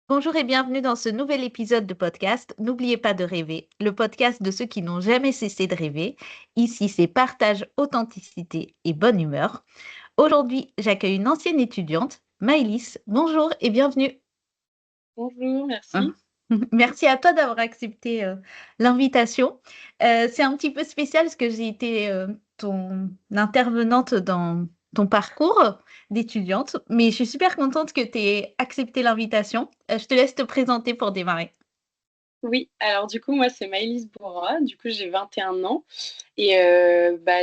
Bonjour et bienvenue dans ce nouvel épisode de podcast. N'oubliez pas de rêver, le podcast de ceux qui n'ont jamais cessé de rêver. Ici, c'est partage, authenticité et bonne humeur. Aujourd'hui, j'accueille une ancienne étudiante, Maëlys. Bonjour et bienvenue. Bonjour, Hein. merci. Merci à toi d'avoir accepté l'invitation. C'est un petit peu spécial parce que j'ai été ton intervenante dans ton parcours d'étudiante, mais je suis super contente que tu aies accepté l'invitation. Je te laisse te présenter pour démarrer. Oui, alors du coup, moi, c'est Maëlys Bourra, du coup, j'ai 21 ans et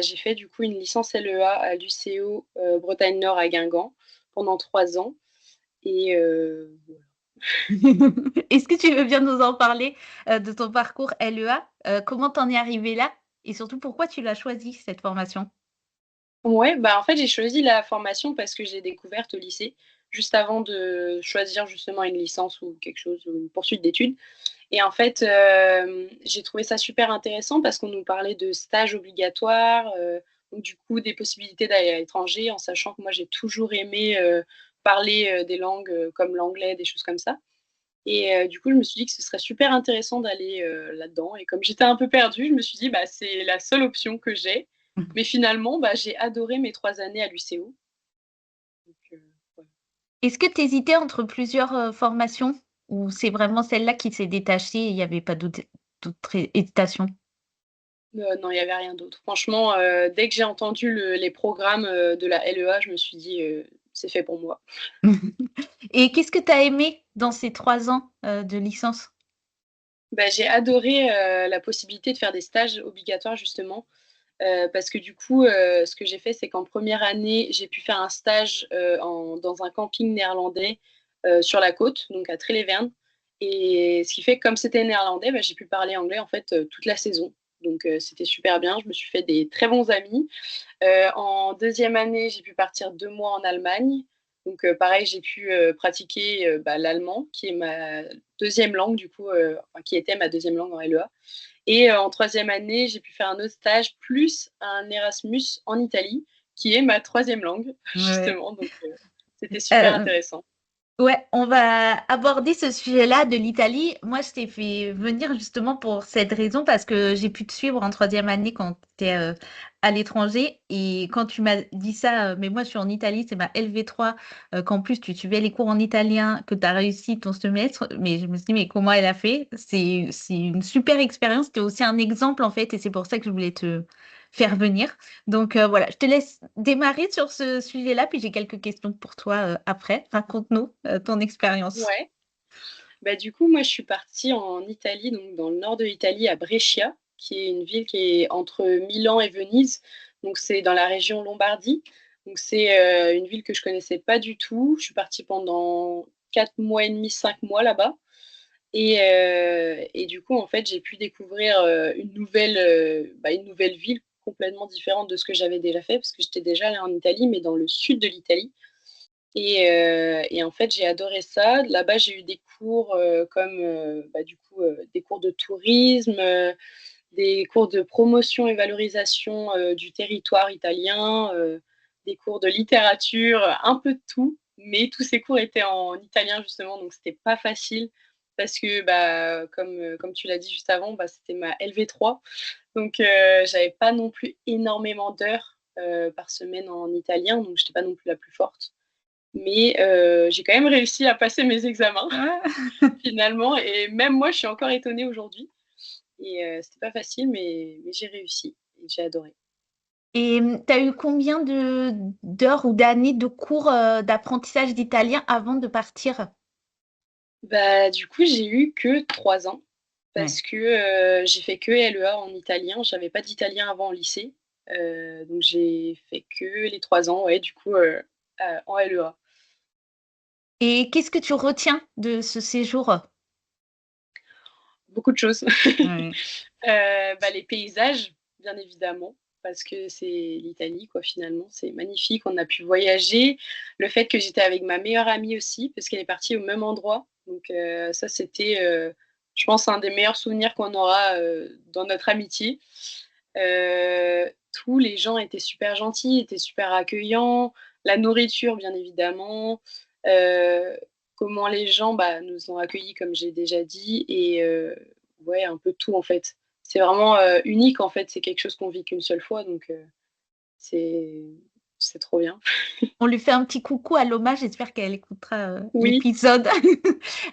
j'ai fait du coup une licence LEA à l'UCO Bretagne Nord à Guingamp pendant 3 ans et voilà. Est-ce que tu veux bien nous en parler de ton parcours LEA? Comment t'en es arrivée là? Et surtout, pourquoi tu l'as choisi, cette formation? Ouais, bah, en fait, j'ai choisi la formation parce que j'ai découverte au lycée, juste avant de choisir justement une licence ou quelque chose ou une poursuite d'études. Et en fait, j'ai trouvé ça super intéressant parce qu'on nous parlait de stages obligatoires, donc du coup des possibilités d'aller à l'étranger, en sachant que moi j'ai toujours aimé, parler, des langues, comme l'anglais, des choses comme ça. Et du coup, je me suis dit que ce serait super intéressant d'aller, là-dedans et comme j'étais un peu perdue, je me suis dit: «Bah, c'est la seule option que j'ai». Mais finalement, bah, j'ai adoré mes 3 années à l'UCO, donc voilà. Est-ce que tu hésitais entre plusieurs formations? Ou c'est vraiment celle-là qui s'est détachée et il y avait pas d'autres hésitations? Non, il y avait rien d'autre. Franchement, dès que j'ai entendu les programmes, de la LEA, je me suis dit: «C'est fait pour moi». Et qu'est-ce que tu as aimé dans ces 3 ans de licence? Bah, j'ai adoré, la possibilité de faire des stages obligatoires justement, parce que du coup, ce que j'ai fait, c'est qu'en première année, j'ai pu faire un stage, dans un camping néerlandais, sur la côte, donc à Trélevern, et ce qui fait que comme c'était néerlandais, bah, j'ai pu parler anglais en fait, toute la saison. Donc c'était super bien. Je me suis fait des très bons amis. En deuxième année, j'ai pu partir 2 mois en Allemagne. Donc pareil, j'ai pu, pratiquer, l'allemand qui est ma deuxième langue du coup, enfin qui était ma deuxième langue en LEA. Et en troisième année, j'ai pu faire un autre stage plus un Erasmus en Italie, qui est ma troisième langue Ouais. justement, donc c'était super Heu intéressant. Ouais, on va aborder ce sujet-là de l'Italie. Moi, je t'ai fait venir justement pour cette raison parce que j'ai pu te suivre en troisième année quand tu étais à l'étranger. Et quand tu m'as dit ça, mais moi, je suis en Italie, c'est ma LV3, qu'en plus, tu suivais les cours en italien, que tu as réussi ton semestre. Mais je me suis dit, mais comment elle a fait? C'est une super expérience. C'était aussi un exemple, en fait, et c'est pour ça que je voulais te faire venir. Donc voilà, je te laisse démarrer sur ce sujet-là, puis j'ai quelques questions pour toi après. Raconte-nous ton expérience. Ouais, bah, du coup, moi, je suis partie en Italie, donc dans le nord de l'Italie, à Brescia, qui est une ville qui est entre Milan et Venise, donc c'est dans la région Lombardie. Donc c'est, une ville que je connaissais pas du tout. Je suis partie pendant 4 mois et demi, 5 mois là-bas. Et du coup, en fait, j'ai pu découvrir, une nouvelle ville complètement différente de ce que j'avais déjà fait, parce que j'étais déjà allée en Italie, mais dans le sud de l'Italie. Et en fait, j'ai adoré ça. Là-bas, j'ai eu des cours, comme, du coup, des cours de tourisme, des cours de promotion et valorisation, du territoire italien, des cours de littérature, un peu de tout. Mais tous ces cours étaient en italien justement, donc c'était pas facile parce que, bah, comme tu l'as dit juste avant, bah, c'était ma LV3, donc j'avais pas non plus énormément d'heures, par semaine en italien, donc j'étais pas non plus la plus forte. Mais j'ai quand même réussi à passer mes examens Ah. finalement, et même moi, je suis encore étonnée aujourd'hui. Et c'était pas facile, mais j'ai réussi et j'ai adoré. Et tu as eu combien de d'heures ou d'années de cours d'apprentissage d'italien avant de partir? Bah, du coup, j'ai eu que 3 ans Ouais. parce que, j'ai fait que LEA en italien. J'avais pas d'italien avant au lycée, donc j'ai fait que les 3 ans, ouais, du coup, en LEA. Et qu'est-ce que tu retiens de ce séjour? Beaucoup de choses. Ouais. Les paysages, bien évidemment, parce que c'est l'Italie, quoi, finalement. C'est magnifique, on a pu voyager. Le fait que j'étais avec ma meilleure amie aussi, parce qu'elle est partie au même endroit. Donc ça, c'était, je pense, un des meilleurs souvenirs qu'on aura, dans notre amitié. Tous les gens étaient super gentils, étaient super accueillants. La nourriture, bien évidemment. Heu, comment les gens, nous ont accueillis comme j'ai déjà dit et ouais, un peu tout en fait. C'est vraiment, unique en fait, c'est quelque chose qu'on vit qu'une seule fois donc c'est c'est trop bien. On lui fait un petit coucou à l'hommage, j'espère qu'elle écoutera, Oui, l'épisode.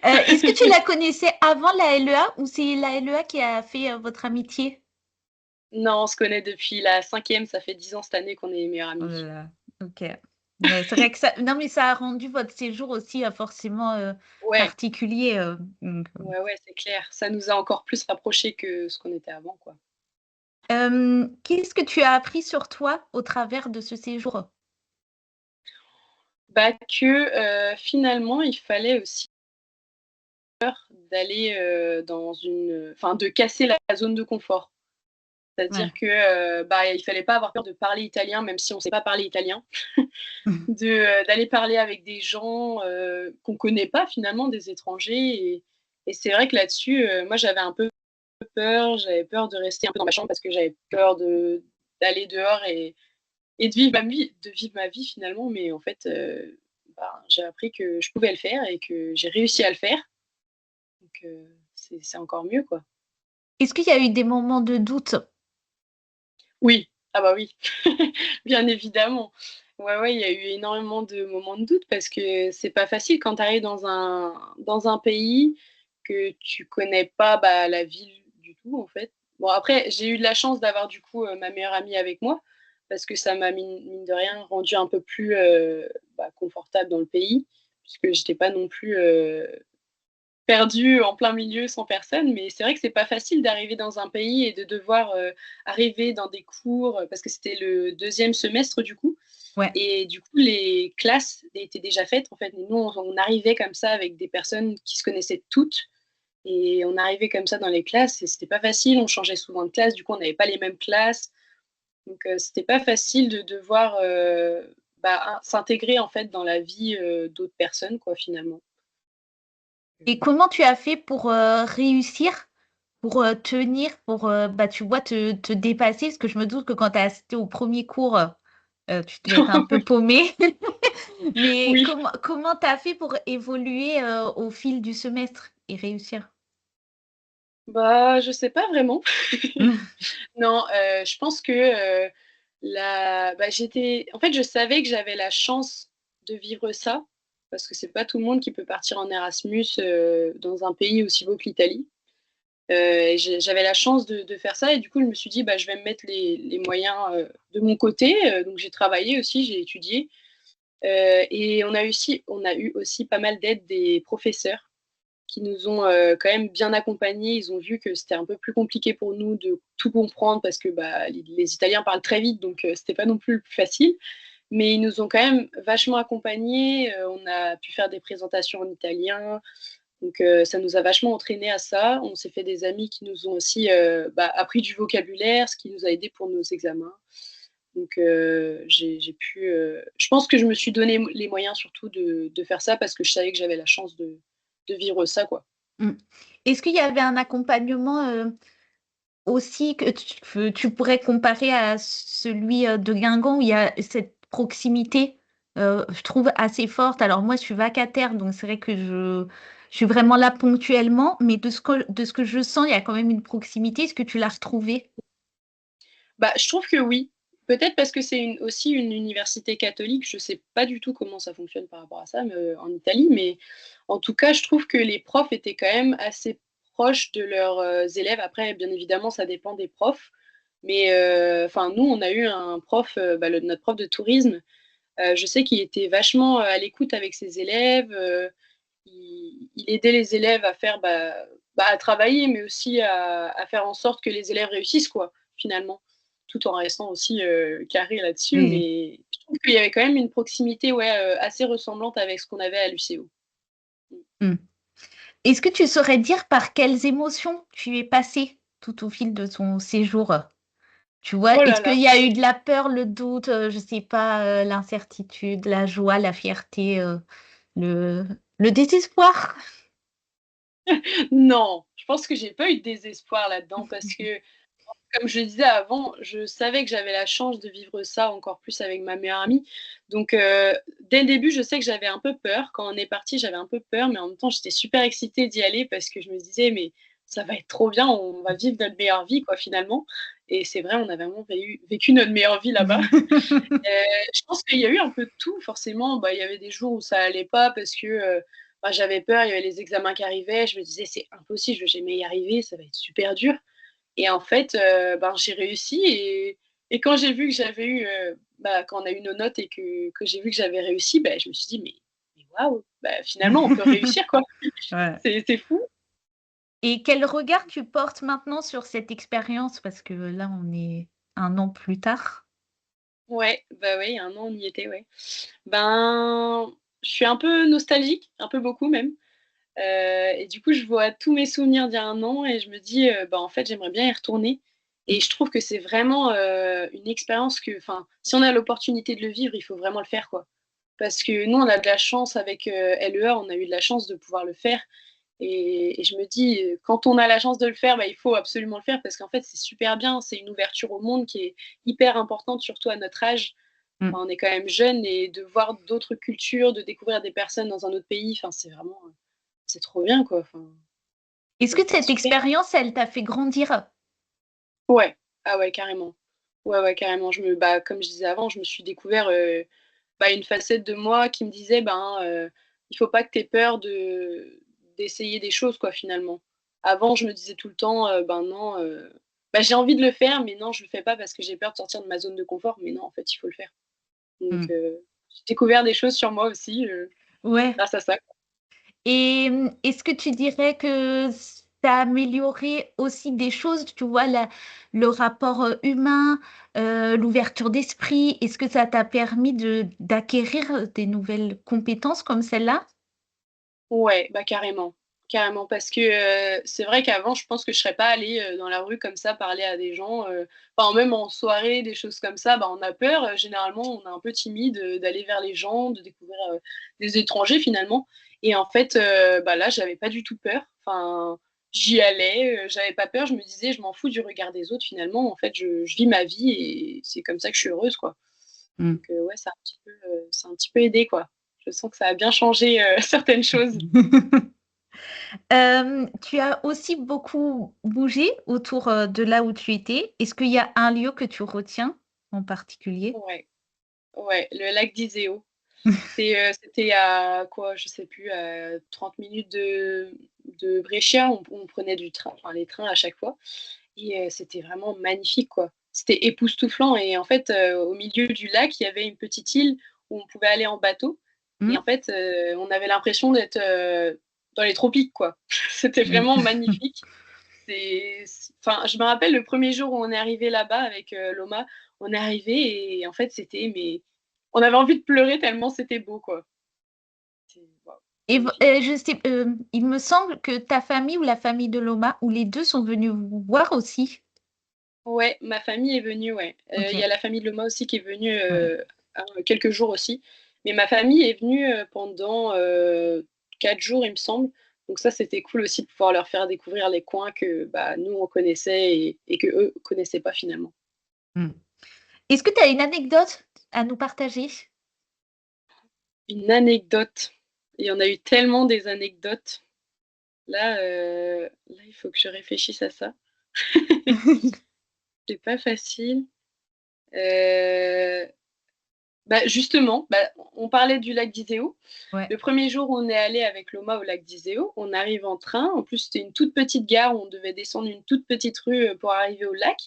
Est-ce que tu la connaissais avant la LEA ou c'est la LEA qui a fait, votre amitié? non, on se connaît depuis la 5e, ça fait 10 ans cette année qu'on est meilleures Oh amies. là là, OK. Ouais, c'est vrai que ça non, mais ça a rendu votre séjour aussi, forcément, Ouais, particulier, donc ouais, ouais, c'est clair. Ça nous a encore plus rapprochés que ce qu'on était avant, quoi. Qu'est-ce que tu as appris sur toi au travers de ce séjour? Finalement, il fallait aussi d'aller, dans une, enfin de casser la zone de confort. C'est-à-dire Ouais. que, il fallait pas avoir peur de parler italien, même si on sait pas parler italien. D'aller parler avec des gens, qu'on connaît pas finalement, des étrangers et c'est vrai que là-dessus, moi j'avais un peu peur, j'avais peur de rester un peu dans ma chambre parce que j'avais peur d'aller dehors et de vivre ma vie finalement, mais en fait, j'ai appris que je pouvais le faire et que j'ai réussi à le faire, donc c'est encore mieux, quoi. Est-ce qu'il y a eu des moments de doute? Oui, ah bah oui, bien évidemment. Ouais, ouais, il y a eu énormément de moments de doute parce que c'est pas facile quand tu arrives dans un pays que tu connais pas, la ville du tout, en fait. Bon après, j'ai eu de la chance d'avoir du coup, ma meilleure amie avec moi parce que ça m'a mine de rien rendu un peu plus, confortable dans le pays puisque j'étais pas non plus, perdue en plein milieu sans personne, mais c'est vrai que c'est pas facile d'arriver dans un pays et de devoir, arriver dans des cours, parce que c'était le deuxième semestre du coup Ouais. et du coup les classes étaient déjà faites en fait. Nous on arrivait comme ça avec des personnes qui se connaissaient toutes et on arrivait comme ça dans les classes et c'était pas facile. On changeait souvent de classe, du coup on n'avait pas les mêmes classes, donc c'était pas facile de devoir, s'intégrer en fait dans la vie, d'autres personnes quoi finalement. Et comment tu as fait pour, réussir, pour, tenir, pour, tu vois, te dépasser? Parce que je me doute que quand tu as assisté au premier cours, tu devais être un peu paumée. Mais Oui. comment tu as fait pour évoluer, au fil du semestre et réussir? Je sais pas vraiment. Non, je pense que, en fait, je savais que j'avais la chance de vivre ça, parce que c'est pas tout le monde qui peut partir en Erasmus, dans un pays aussi beau que l'Italie. Et j'avais la chance de faire ça et du coup, je me suis dit: «Je vais me mettre les moyens, de mon côté», donc j'ai travaillé aussi, j'ai étudié, et on a eu aussi pas mal d'aide des professeurs qui nous ont, quand même bien accompagnés. Ils ont vu que c'était un peu plus compliqué pour nous de tout comprendre parce que, les Italiens parlent très vite, donc c'était pas non plus le plus facile. Mais ils nous ont quand même vachement accompagnés, on a pu faire des présentations en italien, donc ça nous a vachement entraînés à ça. On s'est fait des amis qui nous ont aussi, appris du vocabulaire, ce qui nous a aidés pour nos examens. Donc j'ai pu, je pense que je me suis donné les moyens surtout de faire ça parce que je savais que j'avais la chance de vivre ça, quoi. Mmh. Est-ce qu'il y avait un accompagnement, aussi que tu pourrais comparer à celui, de Guingamp où il y a cette proximité, je trouve assez forte? Alors moi, je suis vacataire, donc c'est vrai que je suis vraiment là ponctuellement, mais de ce que je sens, il y a quand même une proximité. Est-ce que tu l'as retrouvée? Je trouve que oui. Peut-être parce que c'est aussi une université catholique, je sais pas du tout comment ça fonctionne par rapport à ça, en Italie, mais en tout cas, je trouve que les profs étaient quand même assez proches de leurs, élèves. Après, bien évidemment, ça dépend des profs, mais enfin, nous, on a eu un prof, notre prof de tourisme, je sais qu'il était vachement, à l'écoute avec ses élèves, il aidait les élèves à faire, à travailler, mais aussi à faire en sorte que les élèves réussissent, quoi, finalement. Tout en restant aussi, carré là-dessus, Oui. mais je trouve qu'il y avait quand même une proximité, ouais, assez ressemblante avec ce qu'on avait à l'UCO. Mmh. Mmh. Est-ce que tu saurais dire par quelles émotions tu es passé tout au fil de ton séjour? Tu vois? Oh là Est-ce là! qu'il y a eu de la peur, le doute, je sais pas, l'incertitude, la joie, la fierté, le le désespoir? Non, je pense que j'ai pas eu de désespoir là-dedans parce que comme je le disais avant, je savais que j'avais la chance de vivre ça encore plus avec ma meilleure amie. Donc, dès le début, je sais que j'avais un peu peur. Quand on est parti, j'avais un peu peur, mais en même temps, j'étais super excitée d'y aller parce que je me disais: «Mais ça va être trop bien, on va vivre notre meilleure vie, quoi, finalement». Et c'est vrai, on a vraiment vécu notre meilleure vie là-bas. Je pense qu'il y a eu un peu de tout forcément. Bah, il y avait des jours où ça allait pas parce que, bah, j'avais peur, il y avait les examens qui arrivaient. Je me disais: «C'est impossible, je vais jamais y arriver, ça va être super dur». Et en fait, ben, j'ai réussi et quand j'ai vu que j'avais eu, bah, quand on a eu nos notes et que j'ai vu que j'avais réussi, bah, je me suis dit: «Mais waouh, bah, finalement on peut réussir quoi». Ouais. C'est fou. Et quel regard tu portes maintenant sur cette expérience? Parce que là, on est 1 an plus tard. Ouais, bah, ouais, il y a 1 an on y était, ouais. Ben, je suis un peu nostalgique, un peu beaucoup même, et du coup je vois tous mes souvenirs d'il y a 1 an et je me dis, bah, en fait j'aimerais bien y retourner et je trouve que c'est vraiment, une expérience que enfin, si on a l'opportunité de le vivre, il faut vraiment le faire quoi. Parce que nous, on a de la chance avec, LEA, on a eu de la chance de pouvoir le faire et je me dis, quand on a la chance de le faire, bah, il faut absolument le faire parce qu'en fait, c'est super bien. C'est une ouverture au monde qui est hyper importante, surtout à notre âge. Mmh. Enfin, on est quand même jeune et de voir d'autres cultures, de découvrir des personnes dans un autre pays, enfin, c'est vraiment, c'est trop bien, quoi. Enfin, Est-ce que c'est cette super. expérience, elle t'a fait grandir? Ouais. Ah ouais, carrément. Ouais, ouais, carrément. Bah, comme je disais avant, je me suis découvert, bah, une facette de moi qui me disait: «Ben, il faut pas que tu aies peur d'essayer des choses quoi, finalement». Avant, je me disais tout le temps, «Ben non, bah, j'ai envie de le faire, mais non, je le fais pas parce que j'ai peur de sortir de ma zone de confort». Mais non, en fait, il faut le faire. Donc, Mmh. j'ai découvert des choses sur moi aussi, Ouais. grâce à ça. Et est-ce que tu dirais que ça a amélioré aussi des choses, tu vois, le rapport, humain, l'ouverture d'esprit? Est-ce que ça t'a permis d'acquérir des nouvelles compétences comme celle-là? Ouais, bah, carrément. Carrément parce que, c'est vrai qu'avant, je pense que je serais pas allée, dans la rue comme ça parler à des gens, enfin même en soirée, des choses comme ça, bah, on a peur, généralement, on est un peu timide, d'aller vers les gens, de découvrir, des étrangers finalement et en fait, bah, là, j'avais pas du tout peur. Enfin, j'y allais, j'avais pas peur, je me disais: «Je m'en fous du regard des autres finalement, en fait, je vis ma vie et c'est comme ça que je suis heureuse, quoi». Mmh. Donc, ouais, ça a un petit peu aidé, quoi. Je sens que ça a bien changé, certaines choses. Tu as aussi beaucoup bougé autour, de là où tu étais. Est-ce qu'il y a un lieu que tu retiens en particulier? Ouais, ouais, le lac d'Iseo. C'était à quoi? Je sais plus, 30 minutes de Brescia. On prenait du train, enfin les trains à chaque fois et c'était vraiment magnifique, quoi. C'était époustouflant et en fait, au milieu du lac, il y avait une petite île où on pouvait aller en bateau et Mmh? en fait, on avait l'impression d'être, dans les tropiques, quoi. C'était Mmh. vraiment magnifique. Enfin, je me rappelle le premier jour où on est arrivé là-bas avec, Loma, on est arrivé et en fait, mais on avait envie de pleurer tellement c'était beau, quoi. C'est waouh, Et magnifique. je sais, il me semble que ta famille ou la famille de Loma ou les 2 sont venus vous voir aussi? Ouais, ma famille est venue, ouais. Il y OK, a la famille de Loma aussi qui est venue, ouais. quelques jours aussi. Mais ma famille est venue, pendant, 4 jours, il me semble. Donc ça, c'était cool aussi de pouvoir leur faire découvrir les coins que, bah, nous, on connaissait et qu'eux connaissaient pas finalement. Mmh. Est-ce que tu as une anecdote à nous partager? Une anecdote, il y en a eu tellement des anecdotes. Là, il faut que je réfléchisse à ça. C'est pas facile. Heu, Bah, justement, bah, on parlait du lac d'Iseo. Ouais. Le premier jour où on est allé avec Loma au lac d'Iseo, on arrive en train. En plus, c'était une toute petite gare où on devait descendre une toute petite rue, pour arriver au lac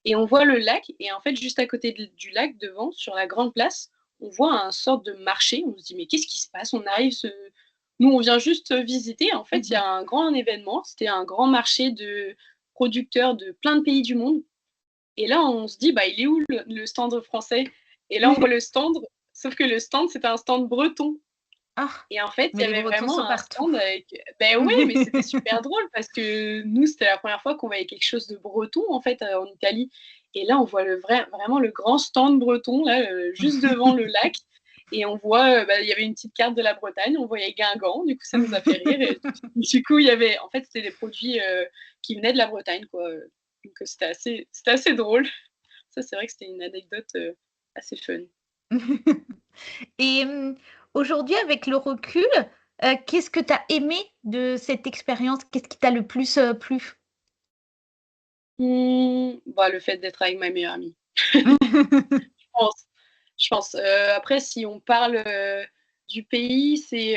et on voit le lac et en fait, juste à côté du lac, devant, sur la grande place, on voit un sorte de marché. On se dit: «Mais qu'est-ce qui se passe?» On arrive se Nous, on vient juste, visiter. En fait, il y Mmh. a un grand événement. C'était un grand marché de producteurs de plein de pays du monde et là, on se dit: «Bah, il est où le stand français?» Et là, on voit le stand, sauf que le stand, c'était un stand breton Ah! et en fait, il Mais y les avait Bretons vraiment sont un partout. stand avec beh, ouais, mais c'était super drôle parce que nous, c'était la première fois qu'on voyait quelque chose de breton, en fait, en Italie et là, on voit vraiment le grand stand breton, là, juste devant le lac et on voit, bah, il y avait une petite carte de la Bretagne, on voyait Guingamp, du coup, ça nous a fait rire et du coup, il y avait en fait, c'était des produits, qui venaient de la Bretagne, quoi, Donc c'était assez drôle. Ça, c'est vrai que c'était une anecdote, assez fun. Et aujourd'hui, avec le recul, qu'est-ce que tu as aimé de cette expérience? Qu'est-ce qui t'a le plus, plu? Bah, le fait d'être avec ma meilleure amie. Je pense. Après si on parle, du pays, c'est,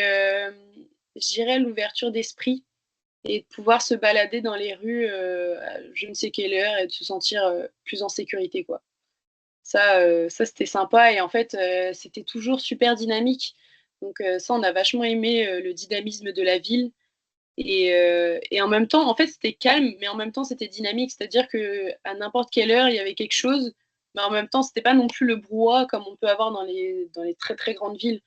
je dirais l'ouverture d'esprit et de pouvoir se balader dans les rues, à je ne sais quelle heure et de se sentir, plus en sécurité, quoi. Ça c'était sympa et en fait, c'était toujours super dynamique. Donc ça, on a vachement aimé, le dynamisme de la ville et en même temps, en fait, c'était calme, mais en même temps, c'était dynamique. C'est-à-dire qu'à n'importe quelle heure, il y avait quelque chose, mais en même temps, c'était pas non plus le brouhaha comme on peut avoir dans les très, très grandes villes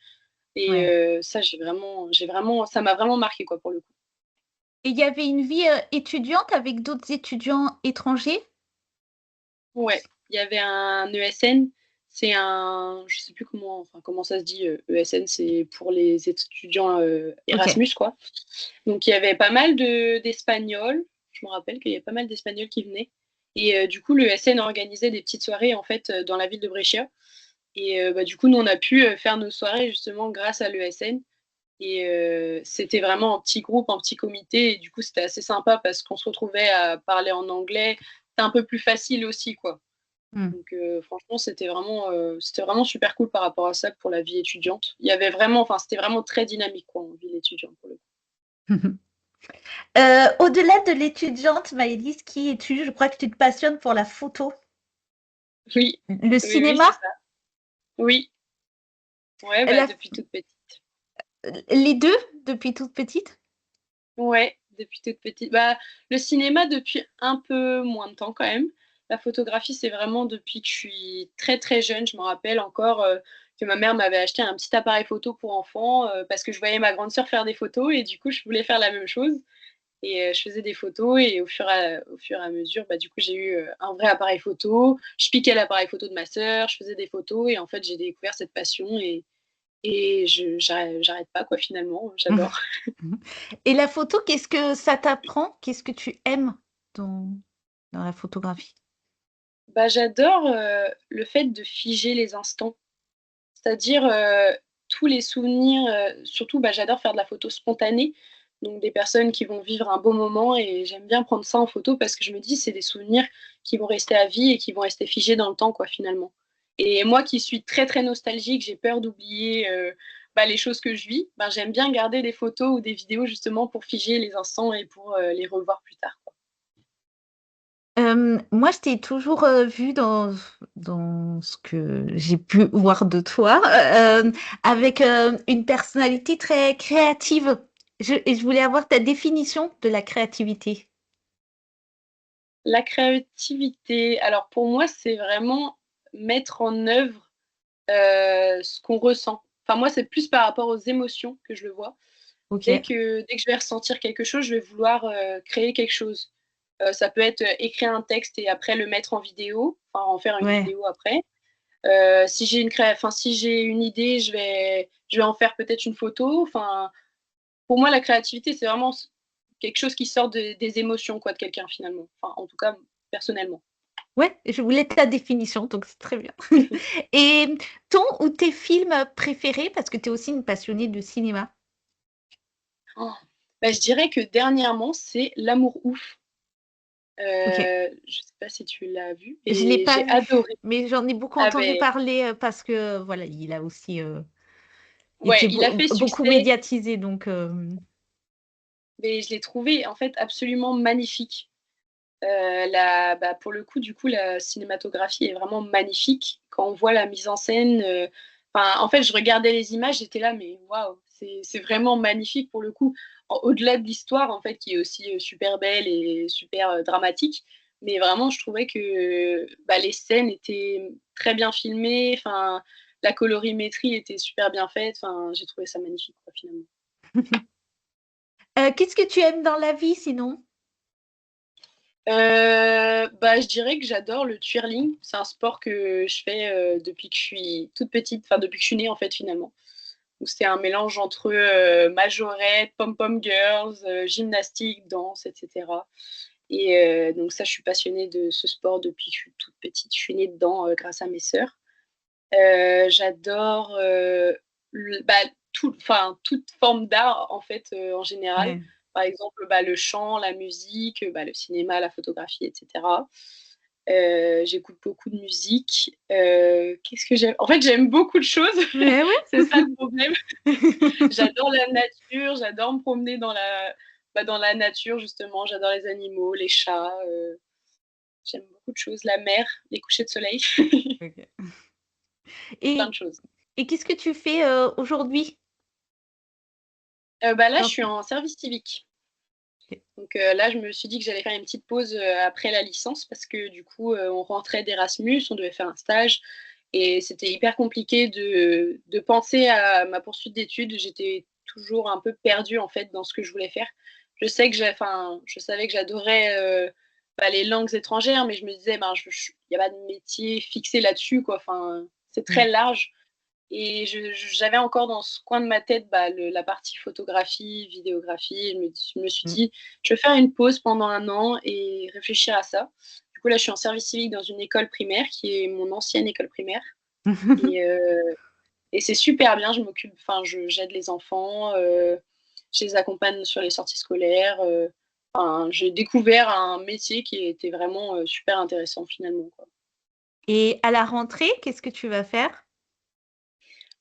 et Ouais. ça, ça m'a vraiment marqué quoi, pour le coup. Et il y avait une vie, étudiante avec d'autres étudiants étrangers? Ouais, il y avait un ESN, c'est un je sais plus comment ça se dit, ESN, c'est pour les étudiants, OK. Erasmus, quoi. Donc il y avait pas mal d'Espagnols. Je me rappelle qu'il y avait pas mal d'Espagnols qui venaient et du coup, le SN organisait des petites soirées, en fait, dans la ville de Brescia et bah, du coup, nous, on a pu, faire nos soirées justement grâce à l'ESN et c'était vraiment en petit groupe, en petit comité et du coup, c'était assez sympa parce qu'on se retrouvait à parler en anglais. C'était un peu plus facile aussi, quoi. Mmh. Donc franchement, c'était vraiment super cool par rapport à ça pour la vie étudiante. Il y avait vraiment enfin, c'était vraiment très dynamique, quoi, en ville étudiante, pour le coup. Au-delà de l'étudiante Maëlys, qui es-tu? Je crois que tu te passionnes pour la photo. Oui, Le oui, oui, cinéma? c'est ça. Oui, ouais, bah, La depuis toute petite. Les 2 depuis toute petite? Ouais, depuis toute petite. Bah, le cinéma depuis un peu moins de temps quand même. La photographie, c'est vraiment depuis que je suis très, très jeune. Je me rappelle encore, que ma mère m'avait acheté un petit appareil photo pour enfants, parce que je voyais ma grande sœur faire des photos et du coup, je voulais faire la même chose et je faisais des photos et au fur et à mesure, bah, du coup, j'ai eu, un vrai appareil photo. Je piquais l'appareil photo de ma sœur, je faisais des photos et en fait, j'ai découvert cette passion et j'arrête pas quoi finalement, j'adore. Et la photo, qu'est-ce que ça t'apprend? Qu'est-ce que tu aimes dans la photographie? Bah, j'adore, le fait de figer les instants. C'est-à-dire, tous les souvenirs, surtout, bah, j'adore faire de la photo spontanée, donc des personnes qui vont vivre un beau moment et j'aime bien prendre ça en photo parce que je me dis: «C'est des souvenirs qui vont rester à vie et qui vont rester figés dans le temps, quoi, finalement» et moi qui suis très, très nostalgique, j'ai peur d'oublier, bah, les choses que je vis, ben, j'aime bien garder des photos ou des vidéos justement pour figer les instants et pour, les revoir plus tard, quoi. Moi, je t'ai toujours, vue dans ce que j'ai pu voir de toi, avec, une personnalité très créative. Je voulais avoir ta définition de la créativité. La créativité, alors pour moi, c'est vraiment mettre en œuvre, ce qu'on ressent. Enfin moi, c'est plus par rapport aux émotions que je le vois. OK. Dès que je vais ressentir quelque chose, je vais vouloir, créer quelque chose. Ça peut être, écrire un texte et après le mettre en vidéo, enfin en faire une Ouais. vidéo après. Si j'ai une idée, je vais en faire peut-être une photo. Enfin, pour moi, la créativité, c'est vraiment quelque chose qui sort des émotions quoi, de quelqu'un finalement. Enfin, en tout cas, personnellement. Ouais, je voulais ta définition, donc c'est très bien. Et ton ou tes films préférés, parce que tu es aussi une passionnée de cinéma? Oh, bah, je dirais que dernièrement, c'est L'amour ouf. OK. Je sais pas si tu l'as vu Je l'ai et pas j'ai vu, adoré. mais j'en ai beaucoup Ah entendu beh, parler, parce que voilà, il a aussi, ouais, été il a fait beaucoup succès, médiatisé, donc mais je l'ai trouvé, en fait, absolument magnifique. La bah, pour le coup, du coup, la cinématographie est vraiment magnifique. Quand on voit la mise en scène, enfin, en fait, je regardais les images, j'étais là: «Mais waouh, c'est vraiment magnifique pour le coup». Au-delà de l'histoire, en fait, qui est aussi, super belle et super, dramatique, mais vraiment, je trouvais que, bah, les scènes étaient très bien filmées, enfin, la colorimétrie était super bien faite, enfin, j'ai trouvé ça magnifique, quoi, finalement. qu'est-ce que tu aimes dans la vie sinon? Bah, je dirais que j'adore le twirling. C'est un sport que je fais, depuis que je suis toute petite, enfin depuis que je suis née en fait finalement. Donc c'est un mélange entre, majorette, pom-pom girls, gymnastique, danse et cetera Et donc ça, je suis passionnée de ce sport depuis que je suis toute petite. Je suis née dedans, grâce à mes sœurs. J'adore, bah, toute forme d'art, en fait, en général. Ouais. Par exemple, bah, le chant, la musique, bah, le cinéma, la photographie et cetera. J'écoute beaucoup de musique. Qu'est-ce que j'aime? En fait, j'aime beaucoup de choses, Ouais, c'est ouais. ça le problème. J'adore la nature, j'adore me promener dans la nature justement, j'adore les animaux, les chats, j'aime beaucoup de choses, la mer, les couchers de soleil, OK. plein Et de choses. et qu'est-ce que tu fais, aujourd'hui? Bah, là, je Dans suis en service civique. OK. Donc là, je me suis dit que j'allais faire une petite pause, après la licence parce que du coup, on rentrait d'Erasmus, on devait faire un stage et c'était hyper compliqué de penser à ma poursuite d'études. J'étais toujours un peu perdue, en fait, dans ce que je voulais faire. Je savais que j'adorais, bah, les langues étrangères, mais je me disais: «Ben, je il y a pas de métier fixé là-dessus, quoi». Enfin, c'est Mmh. très large. Et j'avais encore dans ce coin de ma tête, bah, la partie photographie, vidéographie. Je me suis Mmh. dit: «Je vais faire une pause pendant 1 an et réfléchir à ça». Du coup, là, je suis en service civique dans une école primaire qui est mon ancienne école primaire et heu et c'est super bien. J'aide les enfants, je les accompagne sur les sorties scolaires, enfin, j'ai découvert un métier qui était vraiment, super intéressant finalement, quoi. Et à la rentrée, qu'est-ce que tu vas faire?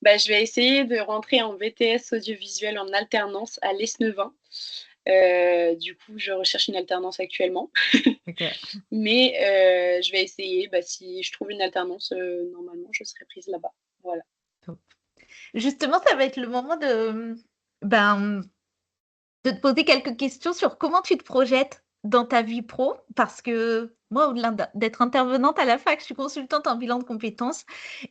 Bah, je vais essayer de rentrer en BTS audiovisuel en alternance à l'Esnevin. Du coup, je recherche une alternance actuellement, OK. mais je vais essayer, bah, si je trouve une alternance, normalement je serai prise là-bas. Voilà. Top. Justement, ça va être le moment ben, de te poser quelques questions sur comment tu te projettes dans ta vie pro. Parce que moi, au-delà d'être intervenante à la fac, je suis consultante en bilan de compétences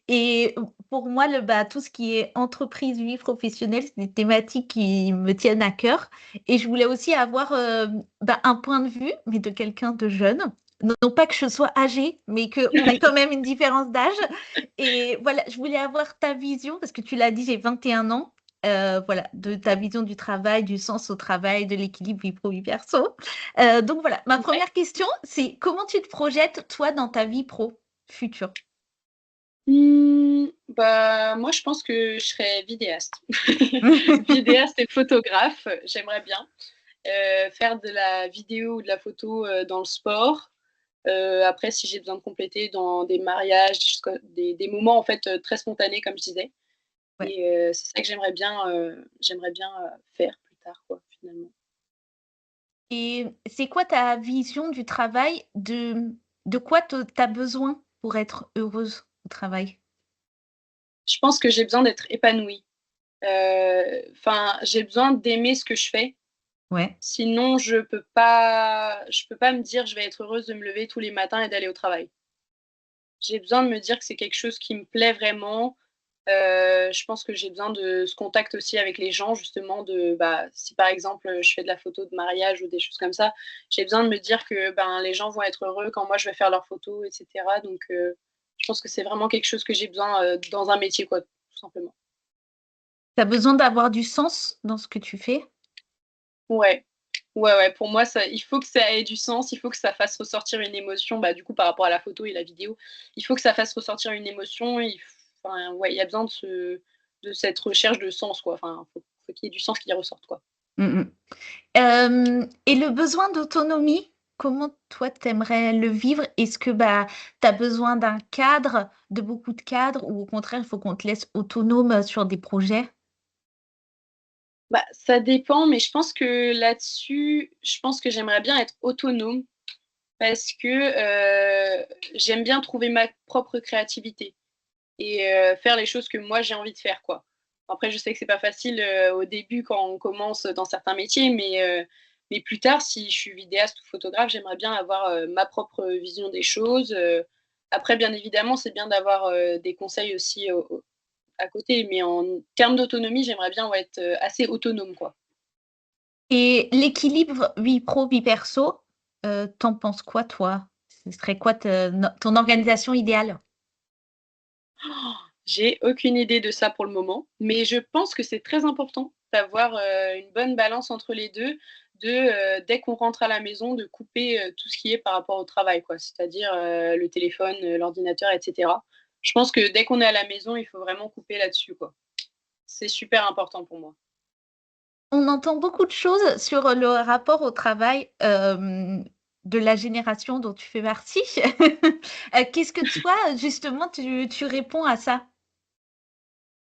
et pour moi, tout ce qui est entreprise, vie professionnelle, c'est des thématiques qui me tiennent à cœur et je voulais aussi avoir, un point de vue, mais de quelqu'un de jeune. Non pas que je sois âgée, mais qu'on a quand même une différence d'âge et voilà, je voulais avoir ta vision parce que tu l'as dit, j'ai 21 ans, voilà, de ta vision du travail, du sens au travail, de l'équilibre vie pro, vie perso. Donc voilà, ma Ouais. première question, c'est comment tu te projettes toi dans ta vie pro future? Bah, moi je pense que je serai vidéaste. Vidéaste et photographe, j'aimerais bien, faire de la vidéo ou de la photo, dans le sport. Après si j'ai besoin de compléter dans des mariages, des choses co des moments en fait, très spontanés comme je disais. Ouais. Et c'est ça que j'aimerais bien, faire plus tard quoi, finalement. Et c'est quoi ta vision du travail? De quoi tu as besoin pour être heureuse au travail? Je pense que j'ai besoin d'être épanouie. Enfin, j'ai besoin d'aimer ce que je fais, Ouais. sinon je peux pas me dire: «Je vais être heureuse de me lever tous les matins et d'aller au travail». J'ai besoin de me dire que c'est quelque chose qui me plaît vraiment. Je pense que j'ai besoin de ce contact aussi avec les gens justement bah, si par exemple, je fais de la photo de mariage ou des choses comme ça, j'ai besoin de me dire que, ben, les gens vont être heureux quand moi je vais faire leurs photos et cetera. Donc je pense que c'est vraiment quelque chose que j'ai besoin, dans un métier quoi, tout simplement. Tu as besoin d'avoir du sens dans ce que tu fais? Ouais. Ouais, ouais, pour moi ça il faut que ça ait du sens, il faut que ça fasse ressortir une émotion, bah, du coup par rapport à la photo et la vidéo. Il faut que ça fasse ressortir une émotion, enfin ouais, il y a besoin de cette recherche de sens quoi, enfin faut qu'il y ait du sens qui ressorte quoi. Mmh mh. Et le besoin d'autonomie, comment toi tu aimerais le vivre? Est-ce que, tu as besoin d'un cadre, de beaucoup de cadres ou au contraire, il faut qu'on te laisse autonome, sur des projets? Bah, ça dépend, mais je pense que là-dessus, je pense que j'aimerais bien être autonome parce que, j'aime bien trouver ma propre créativité et faire les choses que moi j'ai envie de faire, quoi. Après je sais que c'est pas facile, au début quand on commence dans certains métiers, mais plus tard si je suis vidéaste ou photographe, j'aimerais bien avoir, ma propre vision des choses. Après bien évidemment, c'est bien d'avoir, des conseils aussi à côté, mais en termes d'autonomie, j'aimerais bien, ouais, être, assez autonome, quoi. Et l'équilibre vie pro, vie perso, tu en penses quoi toi? Ce serait quoi te no ton organisation idéale? J'ai aucune idée de ça pour le moment, mais je pense que c'est très important d'avoir une bonne balance entre les deux, dès qu'on rentre à la maison, de couper tout ce qui est par rapport au travail, quoi. C'est-à-dire le téléphone, l'ordinateur, etc. Je pense que dès qu'on est à la maison, il faut vraiment couper là-dessus, quoi. C'est super important pour moi. On entend beaucoup de choses sur le rapport au travail, de la génération dont tu fais partie. Qu'est-ce que toi, justement, tu réponds à ça?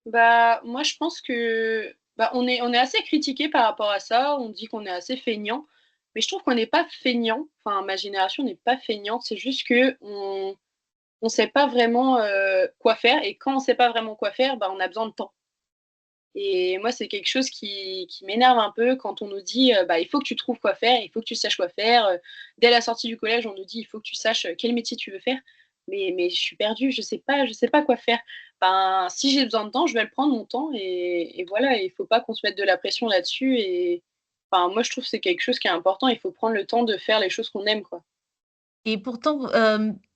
Bah, moi, je pense que, bah, on est assez critiqué par rapport à ça. On dit qu'on est assez feignant, mais je trouve qu'on n'est pas feignant. Enfin, ma génération n'est pas feignante. C'est juste qu'on sait pas vraiment, quoi faire et quand on sait pas vraiment quoi faire, bah, on a besoin de temps et moi, c'est quelque chose qui m'énerve un peu quand on nous dit, bah: «Il faut que tu trouves quoi faire, il faut que tu saches quoi faire», dès la sortie du collège, on nous dit: «Il faut que tu saches, quel métier tu veux faire». Mais je suis perdue, je sais pas quoi faire. Ben, si j'ai besoin de temps, je vais le prendre mon temps et voilà, il faut pas qu'on se mette de la pression là-dessus et enfin, moi, je trouve que c'est quelque chose qui est important. Il faut prendre le temps de faire les choses qu'on aime, quoi. Et pourtant,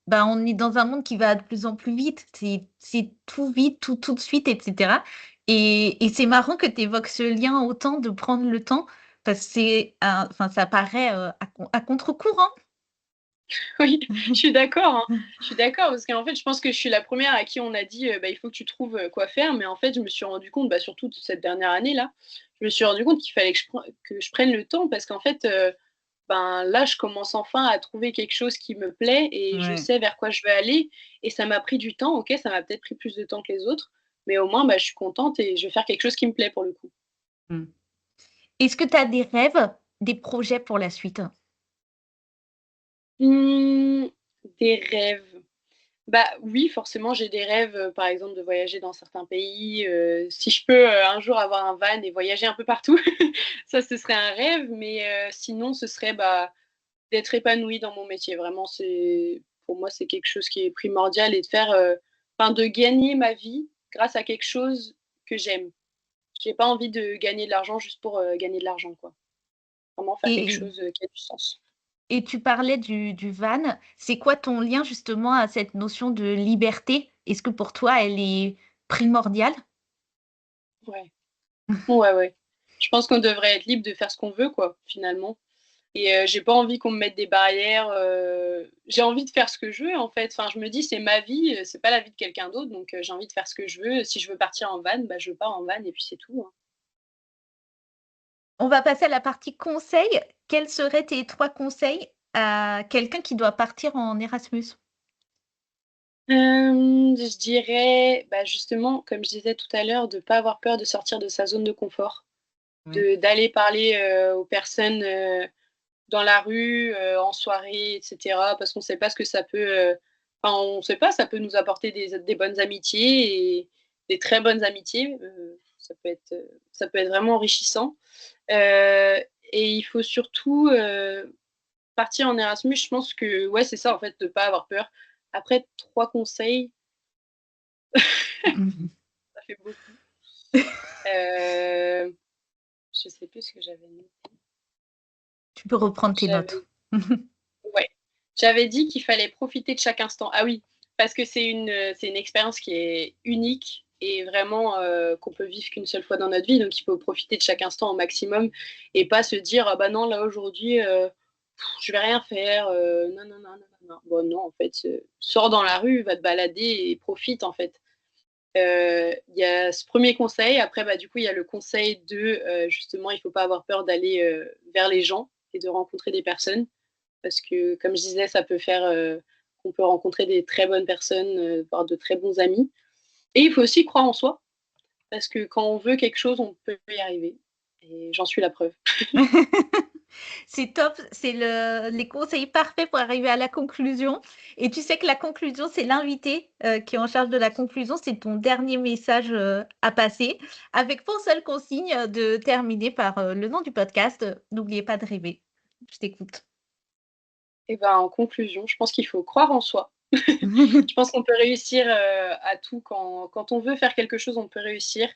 bah, on est dans un monde qui va de plus en plus vite. C'est tout vite, tout de suite et cetera et c'est marrant que tu évoques ce lien autant de prendre le temps parce que c'est un enfin, ça paraît, à contre-courant. Oui, je suis d'accord, hein. Je suis d'accord parce qu'en fait, je pense que je suis la première à qui on a dit, «Bah, il faut que tu trouves, quoi faire», mais en fait, je me suis rendu compte, bah, surtout cette dernière année-là, je me suis rendu compte qu'il fallait que je prenne le temps parce qu'en fait, ben, là, je commence enfin à trouver quelque chose qui me plaît et je Ouais. sais vers quoi je veux aller et ça m'a pris du temps. OK, ça m'a peut-être pris plus de temps que les autres, mais au moins, bah, je suis contente et je vais faire quelque chose qui me plaît pour le coup. Mmh. Est-ce que tu as des rêves, des projets pour la suite? Mmh, des rêves. Bah, oui, forcément, j'ai des rêves, par exemple, de voyager dans certains pays, si je peux, un jour avoir un van et voyager un peu partout, ça, ce serait un rêve, mais sinon, ce serait, bah, d'être épanouie dans mon métier. Vraiment, c'est pour moi, c'est quelque chose qui est primordial et de faire, enfin, de gagner ma vie grâce à quelque chose que j'aime. J'ai pas envie de gagner de l'argent juste pour, gagner de l'argent, quoi. Vraiment faire quelque Et chose, qui a du sens. et tu parlais du van. C'est quoi ton lien justement à cette notion de liberté? Est-ce que pour toi, elle est primordiale? Ouais. Ouais, ouais. Je pense qu'on devrait être libre de faire ce qu'on veut, quoi, finalement. Et j'ai pas envie qu'on me mette des barrières, j'ai envie de faire ce que je veux, en fait. Enfin, je me dis: «C'est ma vie, c'est pas la vie de quelqu'un d'autre, donc j'ai envie de faire ce que je veux. Si je veux partir en van, bah, je pars en van et puis c'est tout, hein». On va passer à la partie conseils. Quels seraient tes 3 conseils à quelqu'un qui doit partir en Erasmus? Je dirais, bah, justement, comme je disais tout à l'heure, de pas avoir peur de sortir de sa zone de confort, Ouais. d'aller parler, aux personnes, dans la rue, en soirée et cetera, parce qu'on sait pas ce que ça peut, enfin, on sait pas, ça peut nous apporter des bonnes amitiés et des très bonnes amitiés, ça peut être vraiment enrichissant, et il faut surtout, partir en Erasmus, je pense que ouais, c'est ça, en fait, de pas avoir peur. Après 3 conseils, Mmh. ça fait beaucoup. Je sais plus ce que j'avais mis. Tu peux reprendre tes J'avais notes. Ouais, j'avais dit qu'il fallait profiter de chaque instant. Ah oui, parce que c'est une expérience qui est unique et vraiment, qu'on peut vivre qu'une seule fois dans notre vie, donc il faut profiter de chaque instant au maximum et pas se dire: «Ah bah non, là aujourd'hui, je vais rien faire, non, non, non, non, non, non». Bon non, en fait, sors dans la rue, va te balader et profite, en fait. Il y a ce premier conseil, après, bah, du coup, il y a le conseil de, justement, il faut pas avoir peur d'aller, vers les gens et de rencontrer des personnes. Parce que, comme je disais, ça peut faire, qu'on peut rencontrer des très bonnes personnes, voire de très bons amis et il faut aussi croire en soi, parce que quand on veut quelque chose, on peut y arriver et j'en suis la preuve. C'est top, c'est les conseils parfaits pour arriver à la conclusion et tu sais que la conclusion, c'est l'invité, qui est en charge de la conclusion. C'est ton dernier message, à passer avec pour seule consigne, de terminer par, le nom du podcast, «N'oubliez pas de rêver». Je t'écoute. Et ben, en conclusion, je pense qu'il faut croire en soi. Je pense qu'on peut réussir, à tout quand on veut faire quelque chose, on peut réussir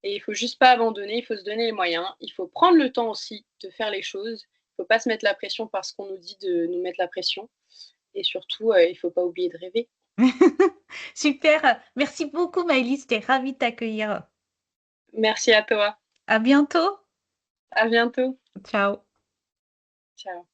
et il faut juste pas abandonner, il faut se donner les moyens. Il faut prendre le temps aussi de faire les choses. Il faut pas se mettre la pression parce qu'on nous dit de nous mettre la pression et surtout, il faut pas oublier de rêver. Super, merci beaucoup Maëlys, j'étais ravie de t'accueillir. Merci à toi. À bientôt. À bientôt. Ciao. Ciao.